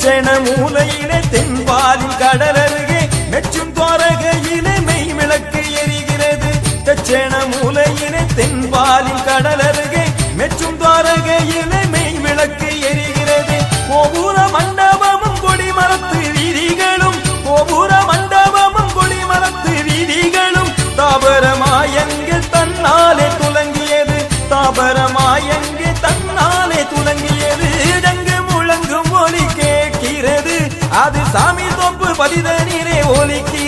தெச்சென மூலையிலே தென்பாலின் கடலருகே மெச்சும் தோரகையிலே மெய் விளக்கு எரிகிறது. தெச்சென மூலையிலே தென்பாலின் கடலருகே மெச்சும் தோரகையிலே மெய் விளக்கு எரிகிறது. கோபுர மண்டபமும் கொடிமரத்து வீதிகளும் கோபுர மண்டபமும் கொடிமரத்து வீதிகளும் தாபரமாயங்கு தன்னாலே துலங்கியது. தாபரமாயங்கு தன்னாலே துலங்கியது. ஜங்கு முழங்கும் ஒலி கேட்கிறது. அது சாமி தொப்பு பதிதனிலே ஒலிக்கு